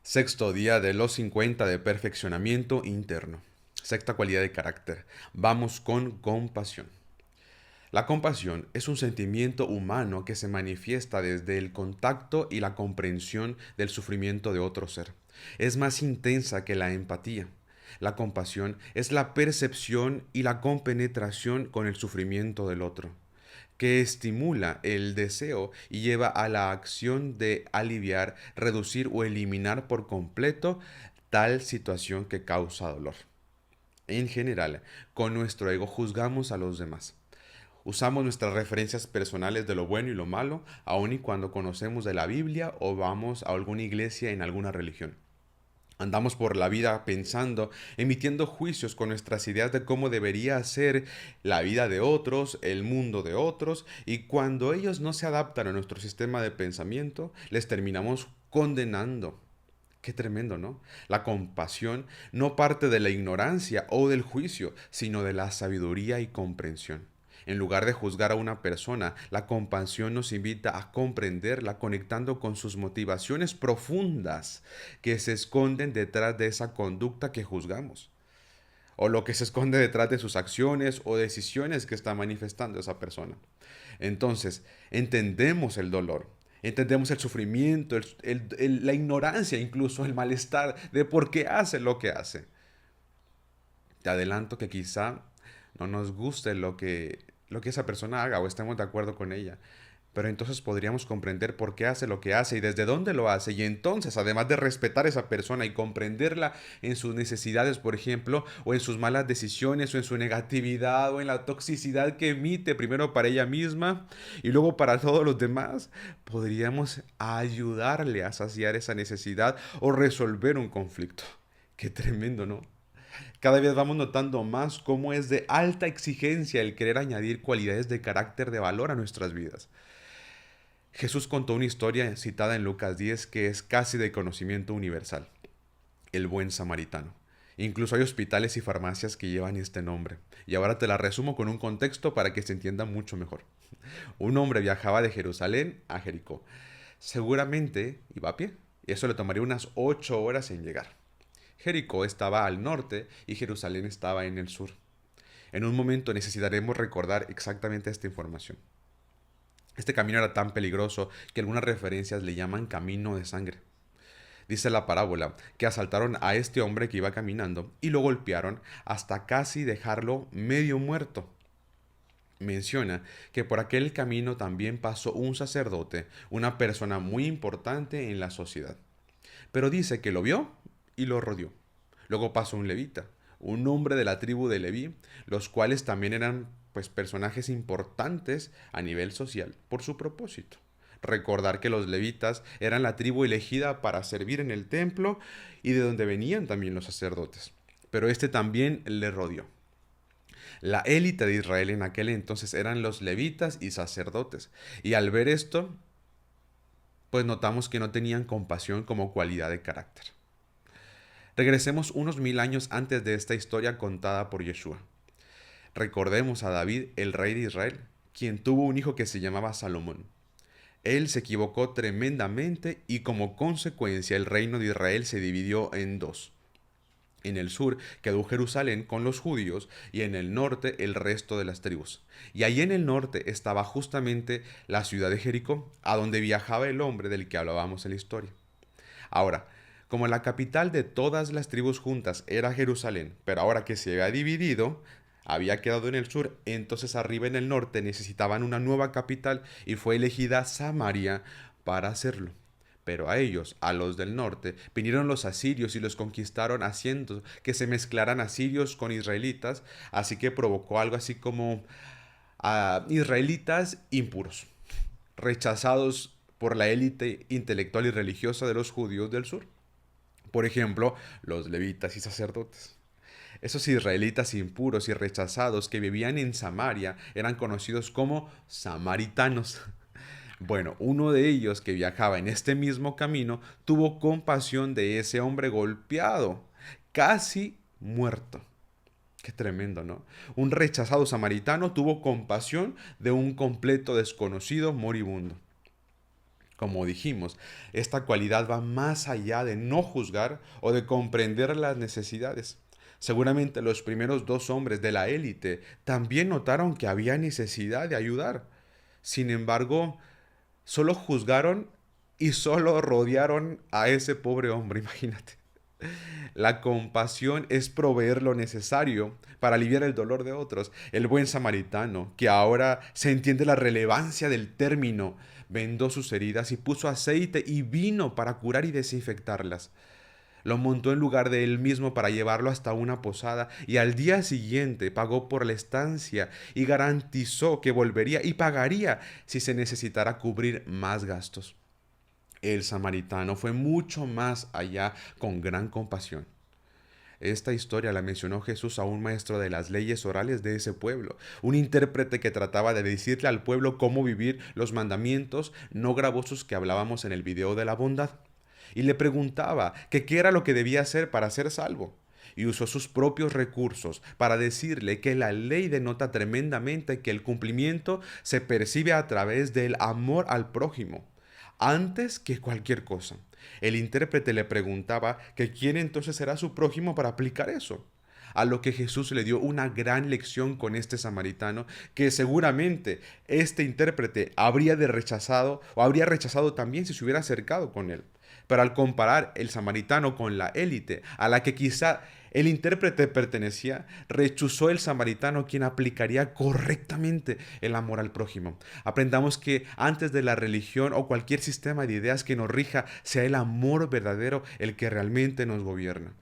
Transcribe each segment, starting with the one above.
Sexto día de los 50 de perfeccionamiento interno. Sexta cualidad de carácter. Vamos con compasión. La compasión es un sentimiento humano que se manifiesta desde el contacto y la comprensión del sufrimiento de otro ser. Es más intensa que la empatía. La compasión es la percepción y la compenetración con el sufrimiento del otro, que estimula el deseo y lleva a la acción de aliviar, reducir o eliminar por completo tal situación que causa dolor. En general, con nuestro ego juzgamos a los demás. Usamos nuestras referencias personales de lo bueno y lo malo, aun y cuando conocemos de la Biblia o vamos a alguna iglesia en alguna religión. Andamos por la vida pensando, emitiendo juicios con nuestras ideas de cómo debería ser la vida de otros, el mundo de otros, y cuando ellos no se adaptan a nuestro sistema de pensamiento, les terminamos condenando. Qué tremendo, ¿no? La compasión no parte de la ignorancia o del juicio, sino de la sabiduría y comprensión. En lugar de juzgar a una persona, la compasión nos invita a comprenderla conectando con sus motivaciones profundas que se esconden detrás de esa conducta que juzgamos, o lo que se esconde detrás de sus acciones o decisiones que está manifestando esa persona. Entonces, entendemos el dolor, entendemos el sufrimiento, la ignorancia, incluso el malestar de por qué hace lo que hace. Te adelanto que quizá no nos guste lo que esa persona haga o estemos de acuerdo con ella. Pero entonces podríamos comprender por qué hace lo que hace y desde dónde lo hace. Y entonces, además de respetar a esa persona y comprenderla en sus necesidades, por ejemplo, o en sus malas decisiones, o en su negatividad, o en la toxicidad que emite primero para ella misma y luego para todos los demás, podríamos ayudarle a saciar esa necesidad o resolver un conflicto. Qué tremendo, ¿no? Cada vez vamos notando más cómo es de alta exigencia el querer añadir cualidades de carácter de valor a nuestras vidas. Jesús contó una historia citada en Lucas 10 que es casi de conocimiento universal, el buen samaritano. Incluso hay hospitales y farmacias que llevan este nombre. Y ahora te la resumo con un contexto para que se entienda mucho mejor. Un hombre viajaba de Jerusalén a Jericó. Seguramente iba a pie, y eso le tomaría unas 8 horas en llegar. Jericó estaba al norte y Jerusalén estaba en el sur. En un momento necesitaremos recordar exactamente esta información. Este camino era tan peligroso que algunas referencias le llaman camino de sangre. Dice la parábola que asaltaron a este hombre que iba caminando y lo golpearon hasta casi dejarlo medio muerto. Menciona que por aquel camino también pasó un sacerdote, una persona muy importante en la sociedad. Pero dice que lo vio y lo rodeó. Luego pasó un levita, un hombre de la tribu de Leví, los cuales también eran pues personajes importantes a nivel social por su propósito. Recordar que los levitas eran la tribu elegida para servir en el templo y de donde venían también los sacerdotes. Pero este también le rodeó. La élite de Israel en aquel entonces eran los levitas y sacerdotes. Y al ver esto, pues notamos que no tenían compasión como cualidad de carácter. Regresemos unos 1000 años antes de esta historia contada por Yeshua. Recordemos a David, el rey de Israel, quien tuvo un hijo que se llamaba Salomón. Él se equivocó tremendamente y como consecuencia el reino de Israel se dividió en dos. En el sur quedó Jerusalén con los judíos y en el norte el resto de las tribus. Y ahí en el norte estaba justamente la ciudad de Jericó, a donde viajaba el hombre del que hablábamos en la historia. Ahora, como la capital de todas las tribus juntas era Jerusalén, pero ahora que se había dividido, había quedado en el sur, entonces arriba en el norte necesitaban una nueva capital y fue elegida Samaria para hacerlo. Pero a ellos, a los del norte, vinieron los asirios y los conquistaron haciendo que se mezclaran asirios con israelitas, así que provocó algo así como israelitas impuros, rechazados por la élite intelectual y religiosa de los judíos del sur. Por ejemplo, los levitas y sacerdotes. Esos israelitas impuros y rechazados que vivían en Samaria eran conocidos como samaritanos. Bueno, uno de ellos que viajaba en este mismo camino tuvo compasión de ese hombre golpeado, casi muerto. Qué tremendo, ¿no? Un rechazado samaritano tuvo compasión de un completo desconocido moribundo. Como dijimos, esta cualidad va más allá de no juzgar o de comprender las necesidades. Seguramente los primeros dos hombres de la élite también notaron que había necesidad de ayudar. Sin embargo, solo juzgaron y solo rodearon a ese pobre hombre, imagínate. La compasión es proveer lo necesario para aliviar el dolor de otros. El buen samaritano, que ahora se entiende la relevancia del término, vendó sus heridas y puso aceite y vino para curar y desinfectarlas. Lo montó en lugar de él mismo para llevarlo hasta una posada y al día siguiente pagó por la estancia y garantizó que volvería y pagaría si se necesitara cubrir más gastos. El samaritano fue mucho más allá con gran compasión. Esta historia la mencionó Jesús a un maestro de las leyes orales de ese pueblo, un intérprete que trataba de decirle al pueblo cómo vivir los mandamientos no gravosos que hablábamos en el video de la bondad. Y le preguntaba que qué era lo que debía hacer para ser salvo. Y usó sus propios recursos para decirle que la ley denota tremendamente que el cumplimiento se percibe a través del amor al prójimo antes que cualquier cosa. El intérprete le preguntaba que quién entonces será su prójimo para aplicar eso. A lo que Jesús le dio una gran lección con este samaritano que seguramente este intérprete habría de rechazado o habría rechazado también si se hubiera acercado con él. Pero al comparar el samaritano con la élite a la que quizá el intérprete pertenecía, rechazó el samaritano quien aplicaría correctamente el amor al prójimo. Aprendamos que antes de la religión o cualquier sistema de ideas que nos rija, sea el amor verdadero el que realmente nos gobierna.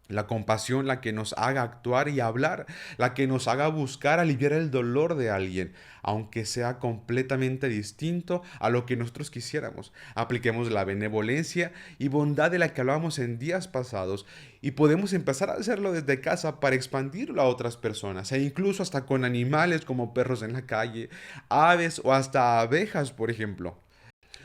La compasión, la que nos haga actuar y hablar, la que nos haga buscar aliviar el dolor de alguien, aunque sea completamente distinto a lo que nosotros quisiéramos. Apliquemos la benevolencia y bondad de la que hablábamos en días pasados y podemos empezar a hacerlo desde casa para expandirlo a otras personas e incluso hasta con animales como perros en la calle, aves o hasta abejas, por ejemplo.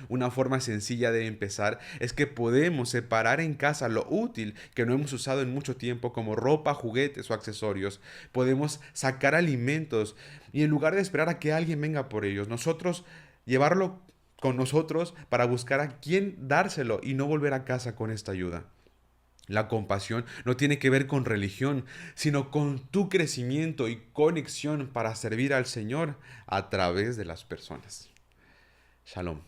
Una forma sencilla de empezar es que podemos separar en casa lo útil que no hemos usado en mucho tiempo como ropa, juguetes o accesorios. Podemos sacar alimentos y en lugar de esperar a que alguien venga por ellos, nosotros llevarlo con nosotros para buscar a quién dárselo y no volver a casa con esta ayuda. La compasión no tiene que ver con religión, sino con tu crecimiento y conexión para servir al Señor a través de las personas. Shalom.